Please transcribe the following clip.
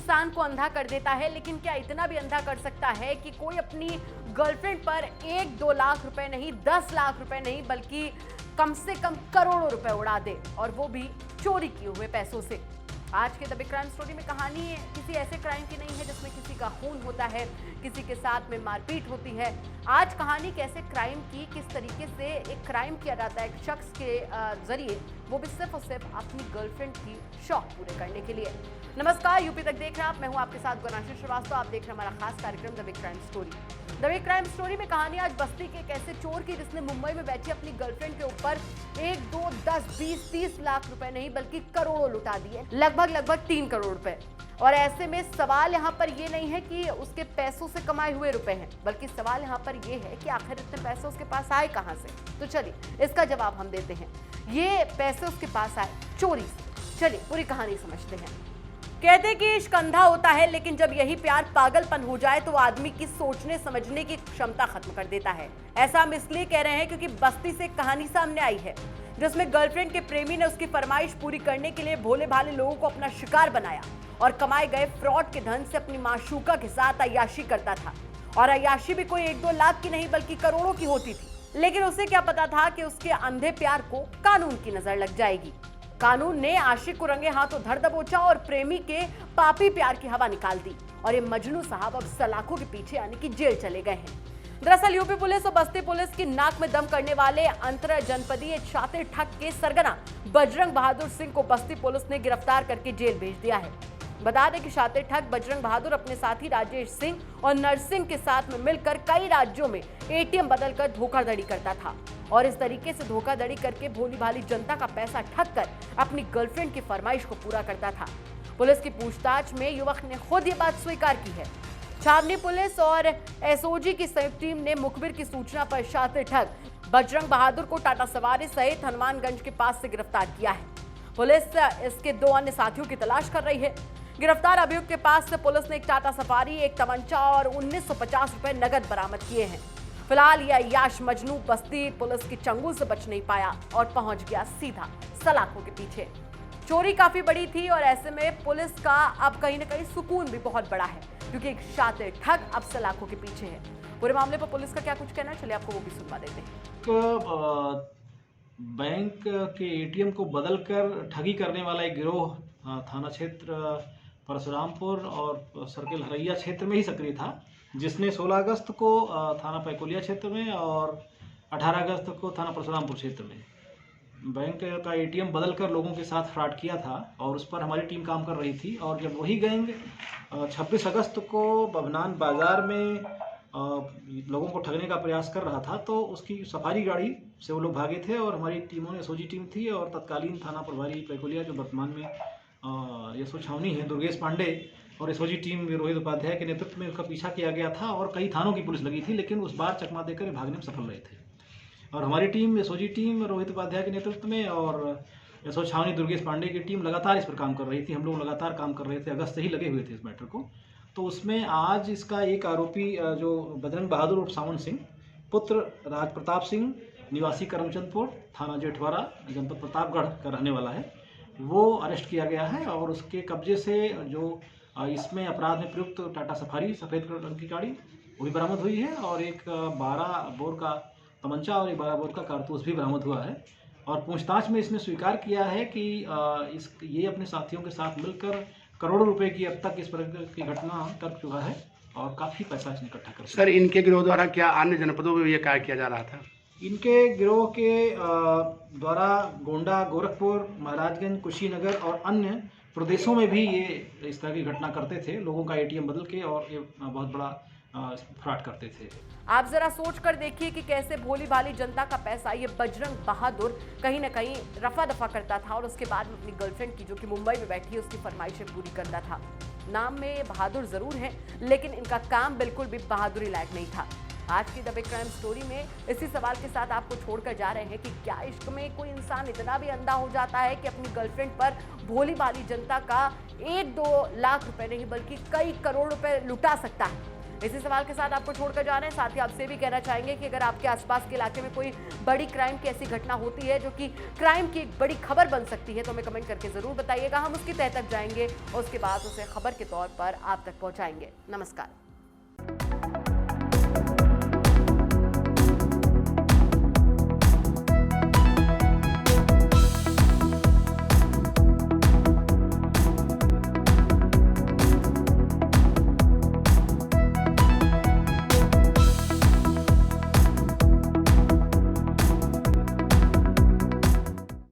इंसान को अंधा कर देता है, लेकिन क्या इतना भी अंधा कर सकता है कि कोई अपनी गर्लफ्रेंड पर 1-2 लाख रुपए नहीं, 10 लाख रुपए नहीं, बल्कि कम से कम करोड़ों रुपए उड़ा दे, और वो भी चोरी किए हुए पैसों से। आज के द बिग क्राइम स्टोरी में कहानी किसी ऐसे क्राइम की नहीं है जिसमें किसी का खून होता है, किसी के साथ में मारपीट होती है। आज कहानी कैसे क्राइम की, किस तरीके से एक क्राइम किया जाता है एक शख्स के जरिए, वो भी सिर्फ और सिर्फ अपनी गर्लफ्रेंड की शौक पूरे करने के लिए। नमस्कार, यूपी तक देख रहे हैं आप, मैं हूं आपके साथ गुनाशी श्रीवास्तव। आप देख रहे हैं हमारा खास कार्यक्रम the big crime story. The big crime story में कहानी आज बस्ती के एक ऐसे चोर की जिसने मुंबई में बैठी अपनी गर्लफ्रेंड के ऊपर 1, 2, 10, 20, 30 लाख रुपए नहीं बल्कि करोड़ों लुटा दिए, लगभग 3 करोड़ रुपए। और ऐसे में सवाल यहाँ पर ये नहीं है कि उसके पैसों से कमाए हुए रुपए हैं, बल्कि सवाल यहाँ पर ये है कि आखिर इतने पैसे उसके पास आए कहाँ से। तो चलिए इसका जवाब हम देते हैं। ये पैसे उसके पास आए चोरी से। चलिए पूरी कहानी समझते हैं। कहते कि इश्क अंधा होता है, लेकिन जब यही प्यार पागलपन हो जाए तो आदमी की सोचने समझने की क्षमता खत्म कर देता है। ऐसा हम इसलिए कह रहे हैं क्योंकि बस्ती से एक कहानी सामने आई है जिसमें गर्लफ्रेंड के प्रेमी ने उसकी फरमाइश पूरी करने के लिए भोले भाले लोगों को अपना शिकार बनाया और कमाए गए फ्रॉड के धन से अपनी माशूका के साथ अय्याशी करता था। और अय्याशी भी कोई 1-2 लाख की नहीं बल्कि करोड़ों की होती थी। लेकिन उसे क्या पता था कि उसके अंधे प्यार को कानून की नजर लग जाएगी। कानून ने आशिक को रंगे हाथों धर दबोचा और प्रेमी के पापी प्यार की हवा निकाल दी, और ये मजनू साहब अब सलाखों के पीछे यानी कि जेल चले गए हैं। दरअसल यूपी पुलिस और बस्ती पुलिस की नाक में दम करने वाले अंतर जनपदीय शातिर ठग के सरगना बजरंग बहादुर सिंह को बस्ती पुलिस ने गिरफ्तार करके जेल भेज दिया है। बता दें कि शातिर ठग बजरंग बहादुर अपने साथी राजेश सिंह और नरसिंह के साथ में मिलकर कई राज्यों में एटीएम बदलकर धोखाधड़ी करता था, और इस तरीके से धोखाधड़ी करके भोली भाली जनता का पैसा ठग कर अपनी गर्लफ्रेंड की फरमाइश को पूरा करता था। पुलिस की पूछताछ में युवक ने खुद ये बात स्वीकार की है। छावनी पुलिस और एसओजी की संयुक्त टीम ने मुखबिर की सूचना पर शातिर ठग बजरंग बहादुर को टाटा सवारी सहित हनुमानगंज के पास से गिरफ्तार किया है। पुलिस इसके 2 अन्य साथियों की तलाश कर रही है। गिरफ्तार अभियुक्त के पास से पुलिस ने एक टाटा सफारी, एक तमंचा और 1950 रुपए नगद बरामद किए हैं। फिलहाल यह अय्याश मजनू बस्ती पुलिस की चंगुल से बच नहीं पाया और पहुंच गया सीधा सलाखों के पीछे। चोरी काफी बड़ी थी और ऐसे में पुलिस का अब कहीं ना कहीं सुकून भी बहुत बड़ा है, क्योंकि एक शातिर ठग अब सलाखों के पीछे है। पूरे मामले पर पुलिस का क्या कुछ कहना है, चलिए आपको वो भी सुनवा देते हैं। बैंक के एटीएम को बदलकर ठगी करने वाला एक गिरोह थाना क्षेत्र परशुरामपुर और सर्किल हरैया क्षेत्र में ही सक्रिय था, जिसने 16 अगस्त को थाना पैकोलिया क्षेत्र में और 18 अगस्त को थाना परशुरामपुर क्षेत्र में बैंक का एटीएम बदलकर लोगों के साथ फ्रॉड किया था, और उस पर हमारी टीम काम कर रही थी। और जब वही गैंग 26 अगस्त को बभनान बाजार में लोगों को ठगने का प्रयास कर रहा था, तो उसकी सफारी गाड़ी से वो लोग भागे थे, और हमारी टीमों ने एसओजी टीम थी और तत्कालीन थाना प्रभारी पैकोलिया जो वर्तमान में यशो छावनी है दुर्गेश पांडे, और एसओजी टीम रोहित उपाध्याय के नेतृत्व में उसका पीछा किया गया था, और कई थानों की पुलिस लगी थी, लेकिन उस बार चकमा देकर भागने में सफल रहे थे। और हमारी team SOG team Rohit Upadhyay के नेतृत्व में और यशो छावनी दुर्गेश पांडे की टीम लगातार इस पर काम कर रही थी। हम लोग लगातार काम कर रहे थे, अगस्त से ही लगे हुए थे इस मैटर को। तो उसमें आज इसका एक आरोपी जो बजरंग बहादुर उर्फ सावन सिंह पुत्र राज प्रताप सिंह निवासी करमचंदपुर थाना जेठवाड़ा जनपद प्रतापगढ़ का रहने वाला है, वो अरेस्ट किया गया है। और उसके कब्जे से जो इसमें अपराध में प्रयुक्त टाटा सफारी सफ़ेद रंग की गाड़ी वो भी बरामद हुई है, और एक 12 बोर का तमंचा और एक 12 बोर का कारतूस भी बरामद हुआ है। और पूछताछ में इसने स्वीकार किया है कि ये अपने साथियों के साथ मिलकर करोड़ों रुपए की अब तक इस प्रकार की घटना कर चुका है, और काफ़ी पैसा इसने इकट्ठा कर। सर, इनके गिरोह द्वारा क्या अन्य जनपदों में भी ये कार्य किया जा रहा था? इनके गिरोह के द्वारा गोंडा, गोरखपुर, महाराजगंज, कुशीनगर और अन्य प्रदेशों में भी ये इस तरह की घटना करते थे, लोगों का एटीएम बदल के, और ये बहुत बड़ा फ्रॉड करते थे। आप जरा सोच कर देखिए कि कैसे भोली भाली जनता का पैसा ये बजरंग बहादुर कहीं ना कहीं रफा दफा करता था, और उसके बाद में अपनी गर्लफ्रेंड की, जो कि मुंबई में बैठी है, उसकी फरमाइशें पूरी करता था। नाम में बहादुर जरूर है, लेकिन इनका काम बिल्कुल भी बहादुरी लायक नहीं था। आज की द बिग क्राइम स्टोरी में इसी सवाल के साथ आपको छोड़कर जा रहे हैं कि क्या इश्क में कोई इंसान इतना भी अंधा हो जाता है कि अपनी गर्लफ्रेंड पर भोली भाली जनता का 1-2 लाख रुपए नहीं बल्कि कई करोड़ रुपए लुटा सकता है। इसी सवाल के साथ आपको छोड़कर जा रहे हैं। साथ ही आपसे भी कहना चाहेंगे कि अगर आपके आसपास के इलाके में कोई बड़ी क्राइम की ऐसी घटना होती है जो कि क्राइम की एक बड़ी खबर बन सकती है तो हमें कमेंट करके जरूर बताइएगा। हम उसकी तह तक जाएंगे और उसके बाद उसे खबर के तौर पर आप तक पहुंचाएंगे। नमस्कार।